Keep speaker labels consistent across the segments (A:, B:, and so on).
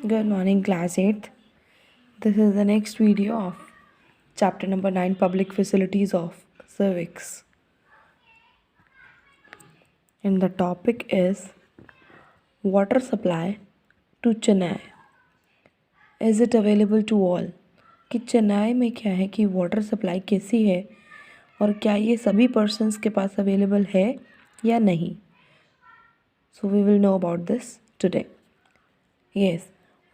A: Good morning, class 8th. This is the next video of chapter number 9, Public Facilities of Civics. And the topic is Water Supply to Chennai. Is it available to all? कि चेन्नई में क्या है कि water supply कैसी है और क्या ये सभी पर्सन्स के पास अवेलेबल है या नहीं. So we will know about this today. Yes,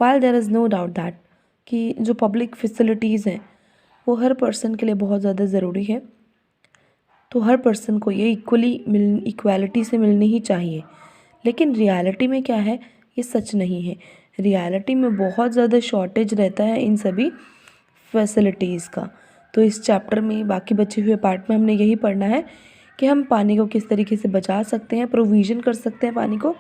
A: while there is no doubt that कि जो पब्लिक फैसिलिटीज़ हैं वो हर पर्सन के लिए बहुत ज़्यादा ज़रूरी है, तो हर पर्सन को ये इक्वालिटी से मिलनी ही चाहिए. लेकिन रियलिटी में क्या है, ये सच नहीं है. रियलिटी में बहुत ज़्यादा शॉर्टेज रहता है इन सभी फैसिलिटीज़ का. तो इस चैप्टर में बाकी बचे हुए पार्ट में हमने यही पढ़ना है कि हम पानी को किस तरीके से बचा सकते हैं, प्रोविज़न कर सकते हैं पानी को,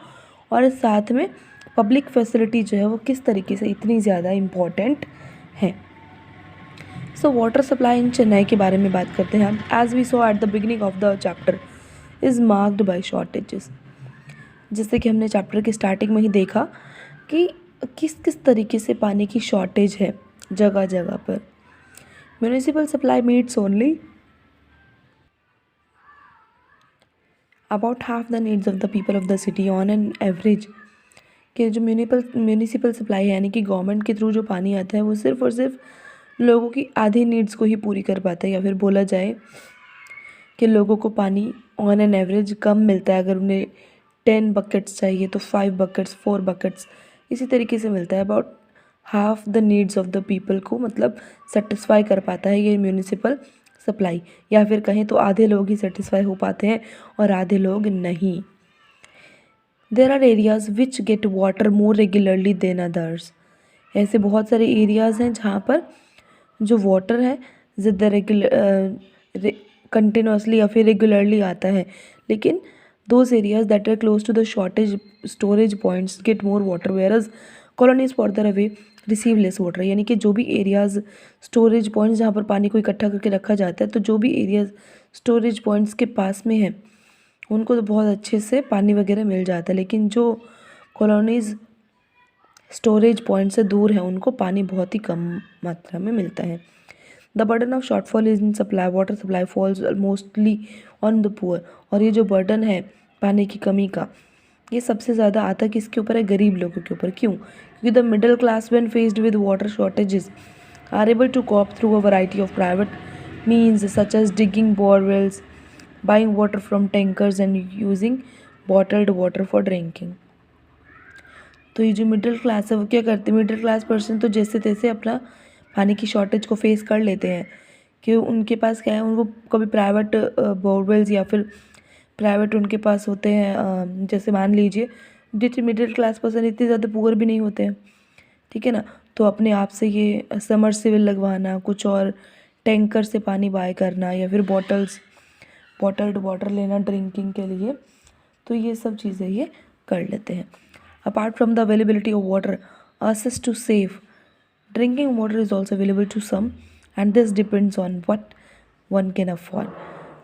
A: और साथ में पब्लिक फैसिलिटी जो है वो किस तरीके से इतनी ज़्यादा इम्पॉर्टेंट है. So water supply in Chennai के बारे में बात करते हैं हम. As we saw at the beginning of the chapter is marked by shortages. जैसे कि हमने चैप्टर के स्टार्टिंग में ही देखा कि किस किस तरीके से पानी की शॉर्टेज है जगह जगह पर. Municipal supply meets only about half the needs of the people of the city on an average. कि जो म्यूनिसिपल सप्लाई है यानी कि गवर्नमेंट के थ्रू जो पानी आता है वो सिर्फ़ और सिर्फ लोगों की आधी नीड्स को ही पूरी कर पाता है, या फिर बोला जाए कि लोगों को पानी ऑन एन एवरेज कम मिलता है. अगर उन्हें 10 बकेट्स चाहिए तो 5 बकेट्स, 4 बकेट्स इसी तरीके से मिलता है. About half the needs of the people को मतलब सेटिस्फाई कर पाता है ये म्यूनिसिपल सप्लाई, या फिर कहें तो आधे लोग ही सेटिस्फाई हो पाते हैं और आधे लोग नहीं. There are areas which get water more regularly than others. ऐसे बहुत सारे एरियाज़ हैं जहाँ पर जो वाटर है ज़्यादा कंटिन्यूसली या फिर रेगुलरली आता है. लेकिन those areas that are close to the shortage storage points get more water, whereas colonies further away receive less water. यानी कि जो भी एरियाज़ स्टोरेज पॉइंट्स जहाँ पर पानी को इकट्ठा करके रखा जाता है, तो जो भी एरियाज़ स्टोरेज पॉइंट्स के पास में है उनको तो बहुत अच्छे से पानी वगैरह मिल जाता है. लेकिन जो कॉलोनीज़ स्टोरेज पॉइंट से दूर है उनको पानी बहुत ही कम मात्रा में मिलता है. The burden of shortfall is in supply water supply falls mostly on the poor. और ये जो बर्डन है पानी की कमी का, ये सबसे ज़्यादा आता किसके ऊपर है, गरीब लोगों के ऊपर. क्यों? क्योंकि the middle class when faced with water shortages are able to cope through a variety of private means such as digging borewells, buying water from tankers and using bottled water for drinking. तो ये जो middle class है वो क्या करते हैं, middle class person तो जैसे तैसे अपना पानी की शॉर्टेज को फेस कर लेते हैं. कि उनके पास क्या है, उनको कभी प्राइवेट बोरवेल्स या फिर प्राइवेट उनके पास होते हैं. जैसे मान लीजिए जितने मिडिल क्लास पर्सन इतने ज़्यादा पुअर भी नहीं होते हैं, ठीक है ना, तो अपने आप से ये समरसेबल लगवाना, कुछ और टैंकर से पानी बाय करना, या फिर बॉटल्ड वाटर लेना ड्रिंकिंग के लिए, तो ये सब चीज़ें ये कर लेते हैं. Apart from the availability of water, access to safe drinking water is also available to some, and this depends on what one can afford.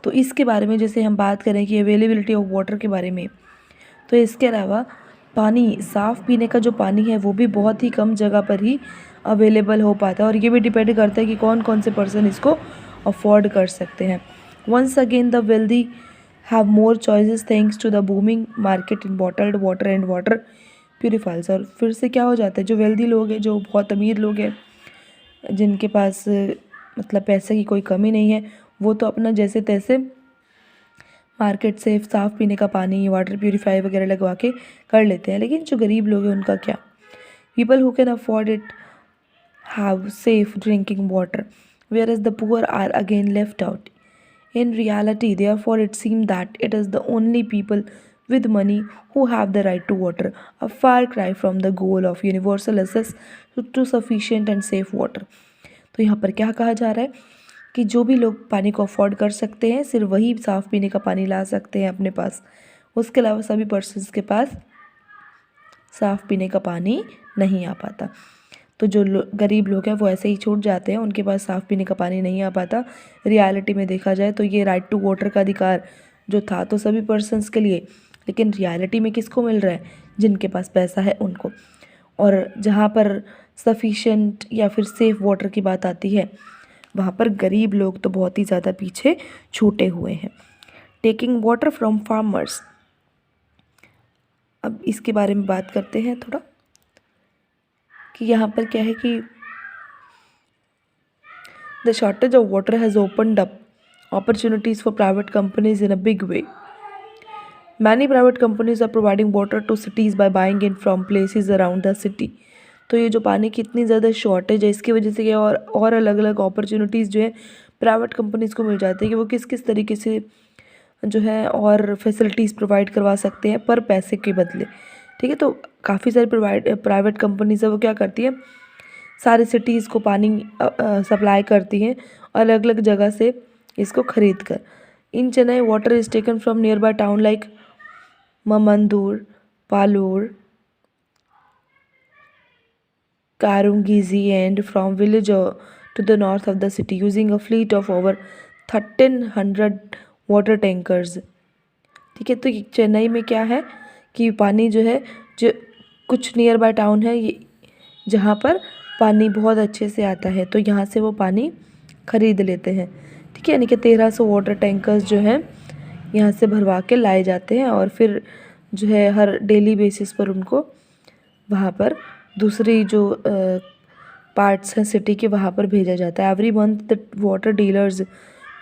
A: तो इसके बारे में जैसे हम बात करें कि अवेलेबिलिटी ऑफ वाटर के बारे में, तो इसके अलावा पानी साफ़ पीने का जो पानी है वो भी बहुत ही कम जगह पर ही अवेलेबल हो पाता है. और ये भी डिपेंड करता है कि कौन कौन से पर्सन इसको अफोर्ड कर सकते हैं. Once again the wealthy have more choices thanks to the booming market in bottled water and water purifiers. और फिर से क्या हो जाता है, जो वेल्दी लोग हैं, जो बहुत अमीर लोग हैं, जिनके पास मतलब पैसे की कोई कमी नहीं है, वो तो अपना जैसे तैसे मार्केट से साफ़ पीने का पानी, वाटर प्यूरीफायर वगैरह लगवा के कर लेते हैं. लेकिन जो गरीब लोग हैं उनका क्या, people who can afford it have safe drinking water, whereas the poor are again left out. In reality, therefore, it seems that it is the only people with money who have the right to water, a far cry from the goal of universal access to sufficient and safe water. तो यहाँ पर क्या कहा जा रहा है कि जो भी लोग पानी को अफोर्ड कर सकते हैं सिर्फ वही साफ़ पीने का पानी ला सकते हैं अपने पास. उसके अलावा सभी पर्सन्स के पास साफ़ पीने का पानी नहीं आ पाता. तो जो गरीब लोग हैं वो ऐसे ही छूट जाते हैं, उनके पास साफ़ पीने का पानी नहीं आ पाता. रियलिटी में देखा जाए तो ये राइट टू वाटर का अधिकार जो था तो सभी पर्सन्स के लिए, लेकिन रियलिटी में किसको मिल रहा है, जिनके पास पैसा है उनको. और जहाँ पर सफिशेंट या फिर सेफ़ वाटर की बात आती है वहाँ पर गरीब लोग तो बहुत ही ज़्यादा पीछे छूटे हुए हैं। टेकिंग वाटर फ्रॉम फार्मर्स, अब इसके बारे में बात करते हैं थोड़ा कि यहाँ पर क्या है कि the shortage of water has opened up opportunities for private companies in a big way. Many private companies are providing water to cities by buying it from places around the city. तो ये जो पानी की इतनी ज़्यादा shortage है इसकी वजह से क्या और अलग अलग अपॉर्चुनिटीज़ जो है प्राइवेट कंपनीज़ को मिल जाती है कि वो किस किस तरीके से जो है और फैसिलिटीज़ प्रोवाइड करवा सकते हैं पर पैसे के बदले। ठीक है, तो काफ़ी सारी प्राइवेट कंपनीज़ है वो क्या करती है, सारी सिटीज़ को पानी सप्लाई करती हैं अलग अलग जगह से इसको खरीद कर। In Chennai water is taken from nearby town like Mamandur, Palur, Karungizi and from village to the north of the city using a fleet of over 1300 water tankers. ठीक है, तो चेन्नई में क्या है कि पानी जो है जो कुछ नियर बाय टाउन है ये जहाँ पर पानी बहुत अच्छे से आता है तो यहाँ से वो पानी खरीद लेते हैं। ठीक है, यानी कि 1300 वाटर टैंकर्स जो हैं यहाँ से भरवा के लाए जाते हैं और फिर जो है हर डेली बेसिस पर उनको वहाँ पर दूसरी जो पार्ट्स हैं सिटी के वहाँ पर भेजा जाता है। Every month the water dealers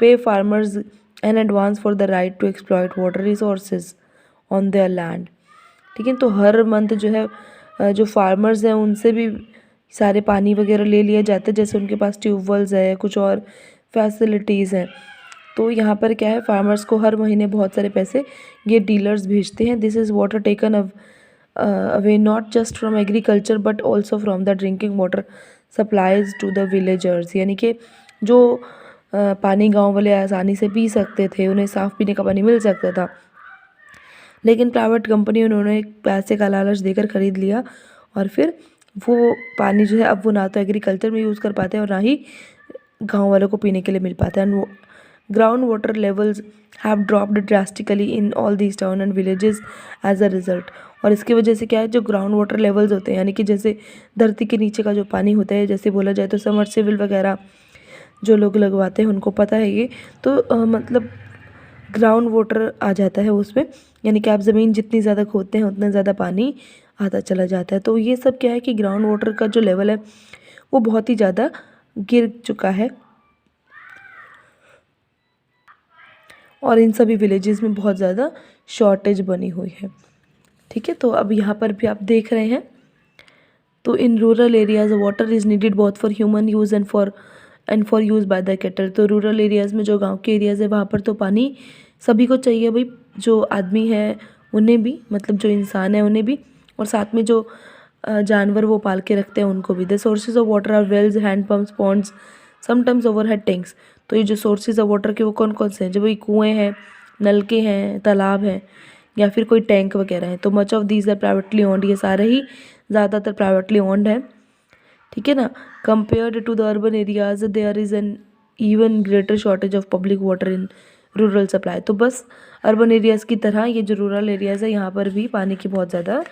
A: pay farmers an advance for the right to exploit water resources on their land. ठीक है, तो हर मंथ जो है जो फार्मर्स हैं उनसे भी सारे पानी वगैरह ले लिया जाता है, जैसे उनके पास ट्यूबवेल्स है कुछ और फैसिलिटीज़ हैं। तो यहाँ पर क्या है, फार्मर्स को हर महीने बहुत सारे पैसे ये डीलर्स भेजते हैं। This is water taken away not just from agriculture but also from the drinking water supplies to the villagers, यानी कि जो पानी गांव वाले आसानी से पी सकते थे, उन्हें साफ़ पीने का पानी मिल सकता था, लेकिन प्राइवेट कंपनी उन्होंने पैसे का लालच देकर ख़रीद लिया और फिर वो पानी जो है अब वो ना तो एग्रीकल्चर में यूज़ कर पाते हैं और ना ही गांव वालों को पीने के लिए मिल पाता है। And ground water levels have dropped drastically in all these towns and villages as a result. और इसकी वजह से क्या है, जो ग्राउंड वाटर लेवल्स होते हैं यानी कि जैसे धरती के नीचे का जो पानी होता है, जैसे बोला जाए तो समरसेबल वगैरह जो लोग लगवाते हैं उनको पता है ये, तो मतलब ग्राउंड वाटर आ जाता है उसमें, यानी कि आप ज़मीन जितनी ज़्यादा खोदते हैं उतना ज़्यादा पानी आता चला जाता है। तो ये सब क्या है कि ग्राउंड वाटर का जो लेवल है वो बहुत ही ज़्यादा गिर चुका है और इन सभी विलेजेस में बहुत ज़्यादा शॉर्टेज बनी हुई है। ठीक है, तो अब यहाँ पर भी आप देख रहे हैं, तो in rural areas water is needed both for human use and for use by the cattle. तो रूरल एरियाज़ में जो गांव के एरियाज़ है वहाँ पर तो पानी सभी को चाहिए भाई, जो आदमी है उन्हें भी, मतलब जो इंसान है उन्हें भी, और साथ में जो जानवर वो पाल के रखते हैं उनको भी। The sources of water are wells, hand pumps, ponds, sometimes overhead tanks. तो ये जो सोर्सेज ऑफ वाटर के वो कौन कौन से हैं, जो भाई कुएँ हैं, नलके हैं, तालाब हैं या फिर कोई टैंक वगैरह है। तो much of these are privately owned, ये सारे ही ज़्यादातर प्राइवेटली ओन्ड है। ठीक है ना, compared to the urban areas there is an even greater shortage of public water in rural supply. तो बस अर्बन एरियाज़ की तरह ये जो रूरल एरियाज़ है यहाँ पर भी पानी की बहुत ज़्यादा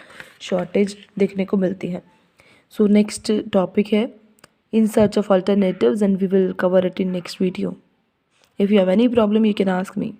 A: शॉर्टेज देखने को मिलती है। सो नेक्स्ट टॉपिक है in search of alternatives and we will cover it in next video. If you have any problem you can ask me.